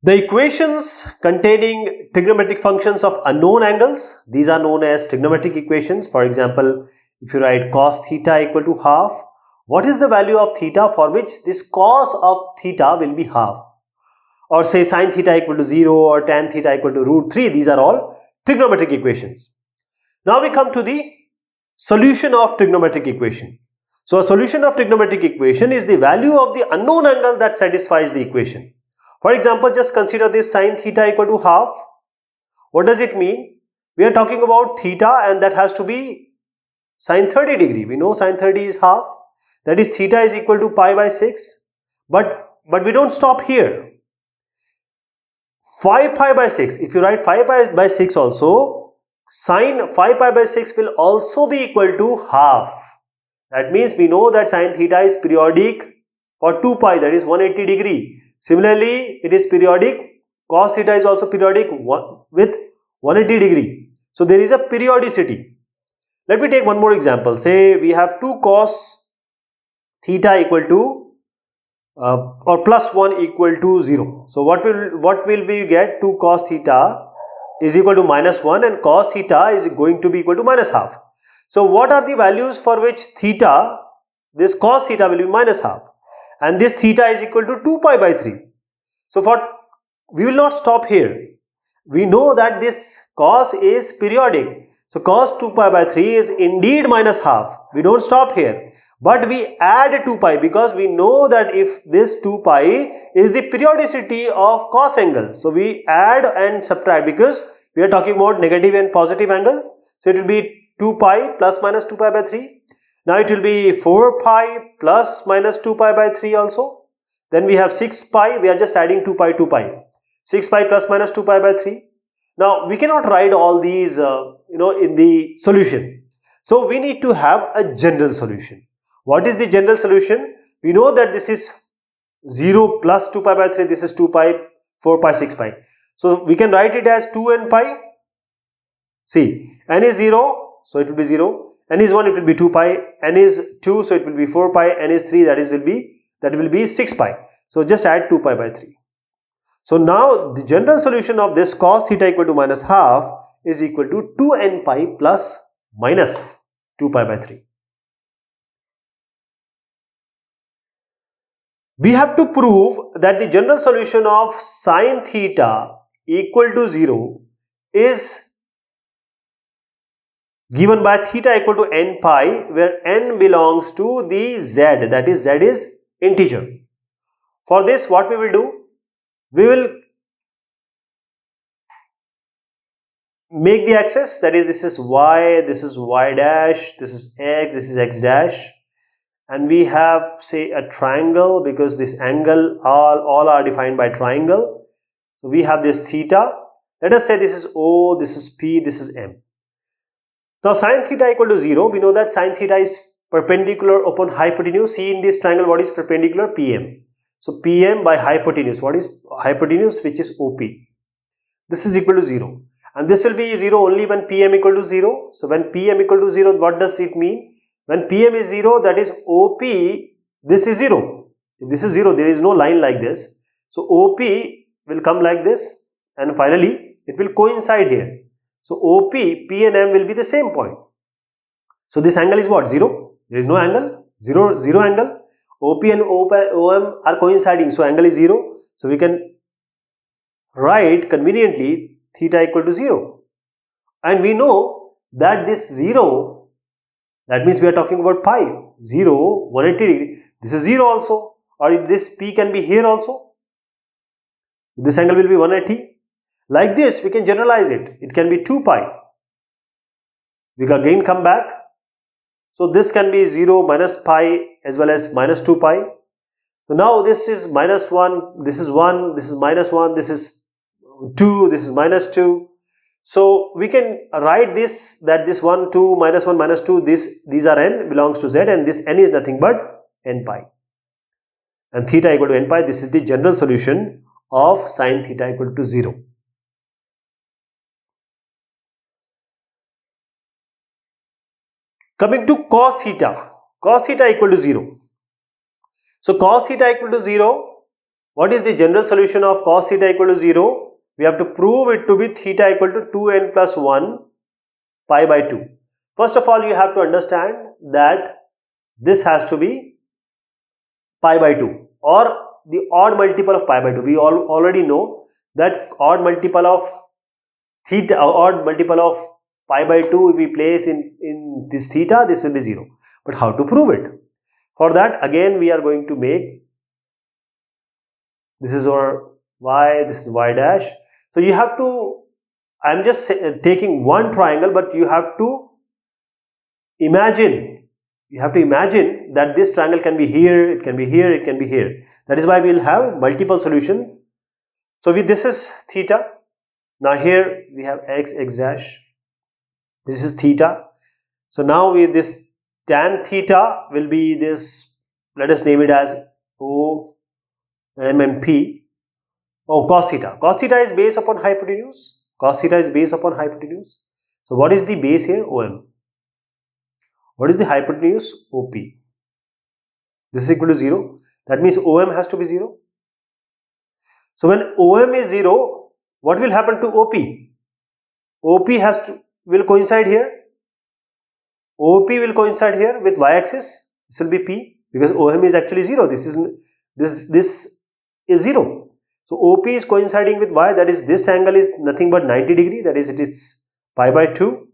The equations containing trigonometric functions of unknown angles, these are known as trigonometric equations. For example, if you write cos theta equal to half, what is the value of theta for which this cos of theta will be half? Or say sin theta equal to 0 or tan theta equal to root 3, these are all trigonometric equations. Now we come to the solution of trigonometric equation. So a solution of trigonometric equation is the value of the unknown angle that satisfies the equation. For example, just consider this sin theta equal to half. What does it mean? We are talking about theta and that has to be sin 30 degree. We know sin 30 is half. That is theta is equal to pi by 6. But we don't stop here. 5 pi by 6. If you write 5 pi by 6 also, sin 5 pi by 6 will also be equal to half. That means we know that sin theta is periodic for 2 pi, that is 180 degree. Similarly, it is periodic. Cos theta is also periodic with 180 degree. So there is a periodicity. Let me take one more example. Say we have 2 cos theta equal to or plus 1 equal to 0. So what will we get? 2 cos theta is equal to minus 1 and cos theta is going to be equal to minus half. So what are the values for which theta, this cos theta will be minus half, and this theta is equal to 2 pi by 3. So we will not stop here. We know that this cos is periodic. So cos 2 pi by 3 is indeed minus half. We don't stop here. But we add 2 pi because we know that if this 2 pi is the periodicity of cos angle. So we add and subtract because we are talking about negative and positive angle. So it will be 2 pi plus minus 2 pi by 3. Now it will be 4 pi plus minus 2 pi by 3 also. Then we have 6 pi. We are just adding 2 pi, 2 pi. 6 pi plus minus 2 pi by 3. Now we cannot write all these in the solution. So we need to have a general solution. What is the general solution? We know that this is 0 plus 2 pi by 3. This is 2 pi, 4 pi, 6 pi. So we can write it as 2n pi. See, n is 0, so it will be 0. N is 1, it will be 2 pi. N is 2, so it will be 4 pi. N is 3, that will be 6 pi. So just add 2 pi by 3. So now the general solution of this cos theta equal to minus half is equal to 2n pi plus minus 2 pi by 3. We have to prove that the general solution of sin theta equal to 0 is given by theta equal to n pi, where n belongs to the z, that is z is integer. For this, what we will do? We will make the axis, that is this is y dash, this is x dash, and we have say a triangle because this angle all are defined by triangle. So we have this theta. Let us say this is O, this is P, this is M. Now sin theta equal to 0, we know that sin theta is perpendicular upon hypotenuse. See in this triangle what is perpendicular? PM. So PM by hypotenuse. What is hypotenuse? Which is OP. This is equal to 0. And this will be 0 only when PM equal to 0. So when PM equal to 0, what does it mean? When PM is 0, that is OP, this is 0. If this is 0, there is no line like this. So OP will come like this and finally it will coincide here. So OP, P and M will be the same point. So this angle is what? 0. There is no angle. 0 angle. OP and OM are coinciding. So angle is 0. So we can write conveniently theta equal to 0. And we know that this 0, that means we are talking about pi. 0, 180 degree. This is 0 also. Or if this P can be here also. This angle will be 180. Like this, we can generalize it. It can be 2 pi. We can again come back. So this can be 0, minus pi as well as minus 2 pi. So now this is minus 1, this is 1, this is minus 1, this is 2, this is minus 2. So we can write this, that this 1, 2, minus 1, minus 2, these are n belongs to z, and this n is nothing but n pi. And theta equal to n pi, this is the general solution of sin theta equal to 0. Coming to cos theta equal to 0. So cos theta equal to 0, What is the general solution of cos theta equal to 0? We have to prove it to be theta equal to 2n plus 1 pi by 2. First of all, you have to understand that this has to be pi by 2 or the odd multiple of pi by 2. We already know that odd multiple of theta or odd multiple of pi by 2, if we place in this theta, this will be 0. But how to prove it? For that, again we are going to make, this is our y, this is y dash. So you have to, I am just taking one triangle, but you have to imagine that this triangle can be here, it can be here, it can be here. That is why we will have multiple solution. So this is theta. Now here we have x dash. This is theta. So now this tan theta will be this, let us name it as O, M and P. Oh, cos theta. Cos theta is based upon hypotenuse. Cos theta is based upon hypotenuse. So what is the base here? OM. What is the hypotenuse? OP. This is equal to 0. That means OM has to be 0. So when OM is 0, what will happen to OP? OP will coincide here. OP will coincide here with y-axis. This will be P because OM is actually 0. This is 0. So OP is coinciding with y, that is this angle is nothing but 90 degree, that is it is pi by 2.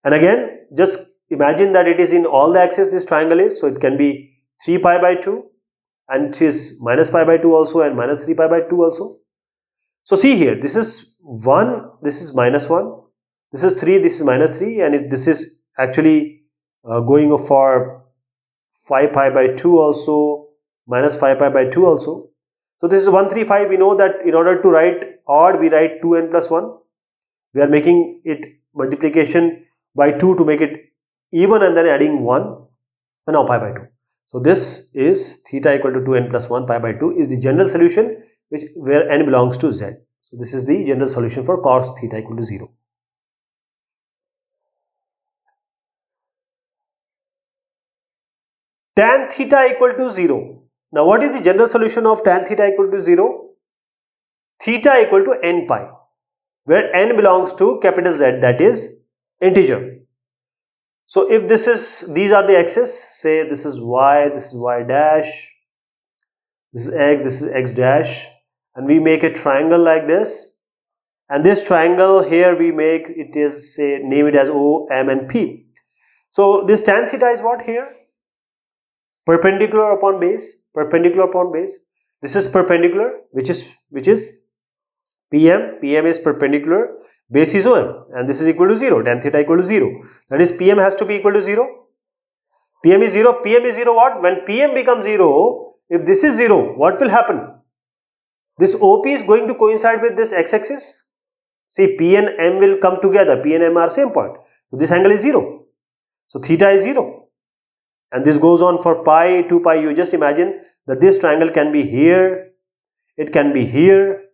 And again, just imagine that it is in all the axes this triangle is, so it can be 3 pi by 2 and it is minus pi by 2 also and minus 3 pi by 2 also. So see here, this is 1, this is minus 1, this is 3, this is minus 3, and this is actually going for 5 pi by 2 also, minus 5 pi by 2 also. So this is 135. We know that in order to write odd, we write 2n plus 1. We are making it multiplication by 2 to make it even and then adding 1 and now pi by 2. So this is theta equal to 2n plus 1 pi by 2 is the general solution where n belongs to z. So this is the general solution for cos theta equal to 0. Tan theta equal to 0. Now what is the general solution of tan theta equal to 0? Theta equal to n pi, where n belongs to capital Z, that is integer. So if these are the axes, say this is y dash, this is x dash, and we make a triangle like this, and this triangle here we make it is, say, name it as O, M and P. So this tan theta is what here? Perpendicular upon base. This is perpendicular, which is PM. PM is perpendicular, base is OM, and this is equal to 0. Tan theta equal to 0. That is PM has to be equal to 0. PM is 0. PM is 0 what? When PM becomes 0, if this is 0, what will happen? This OP is going to coincide with this x-axis. See, P and M will come together. P and M are same point. So this angle is 0. So theta is 0. And this goes on for pi, 2 pi. You just imagine that this triangle can be here, it can be here,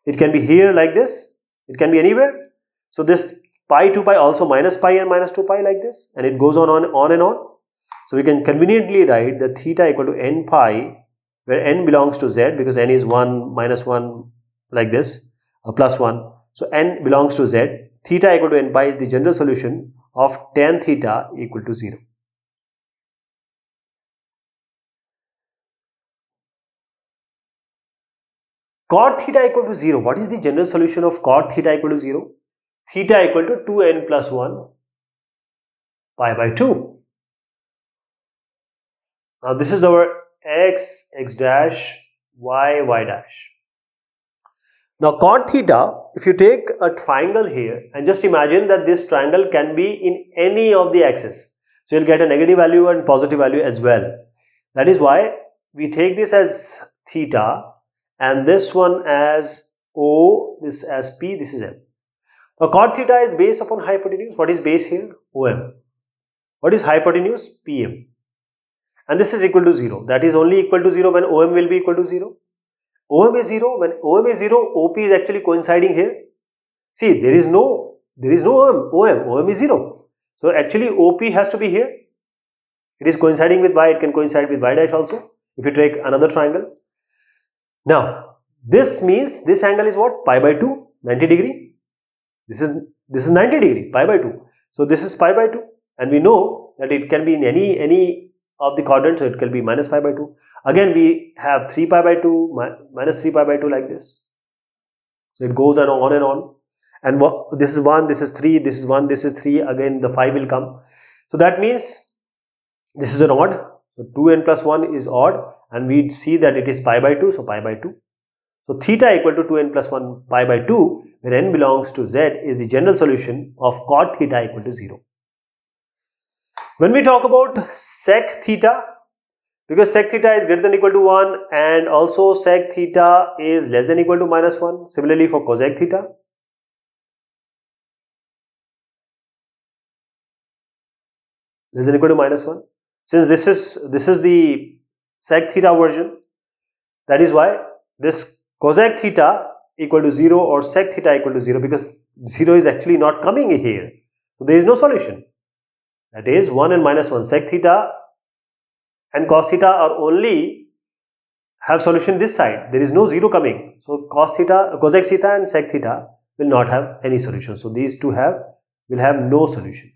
it can be here like this, it can be anywhere. So this pi, 2 pi also minus pi and minus 2 pi like this, and it goes on and on. So we can conveniently write that theta equal to n pi, where n belongs to z because n is 1, minus 1 like this, plus 1. So n belongs to z. Theta equal to n pi is the general solution of tan theta equal to 0. Cot theta equal to 0. What is the general solution of cot theta equal to 0? Theta equal to 2n plus 1 pi by 2. Now this is our x dash, y dash. Now cot theta, if you take a triangle here and just imagine that this triangle can be in any of the axes. So you'll get a negative value and positive value as well. That is why we take this as theta and this one as O, this as P, this is M. Now cot theta is based upon hypotenuse. What is base here? OM. What is hypotenuse? PM. And this is equal to 0. That is only equal to 0 when OM will be equal to 0. OM is 0. When OM is 0, OP is actually coinciding here. See, there is no OM. OM is 0. So actually OP has to be here. It is coinciding with Y. It can coincide with Y dash also. if you take another triangle. Now, this means this angle is what? Pi by 2, 90 degree. This is 90 degree, pi by 2. So this is pi by 2, and we know that it can be in any of the quadrants, so it can be minus pi by 2. Again, we have 3 pi by 2, minus 3 pi by 2 like this. So it goes on and on. And this is 1, this is 3, this is 1, this is 3, again the 5 will come. So that means this is an odd. So 2n plus 1 is odd, and we see that it is pi by 2, so pi by 2. So theta equal to 2n plus 1 pi by 2, where n belongs to z, is the general solution of cot theta equal to 0. When we talk about sec theta, because sec theta is greater than or equal to 1 and also sec theta is less than or equal to minus 1, similarly for cosec theta. Less than or equal to minus 1. Since this is the sec theta version, that is why this cosec theta equal to 0 or sec theta equal to 0, because 0 is actually not coming here. So there is no solution. That is 1 and minus 1. Sec theta and cos theta are only have solution this side. There is no 0 coming. So cos theta, cosec theta and sec theta will not have any solution. So these two will have no solution.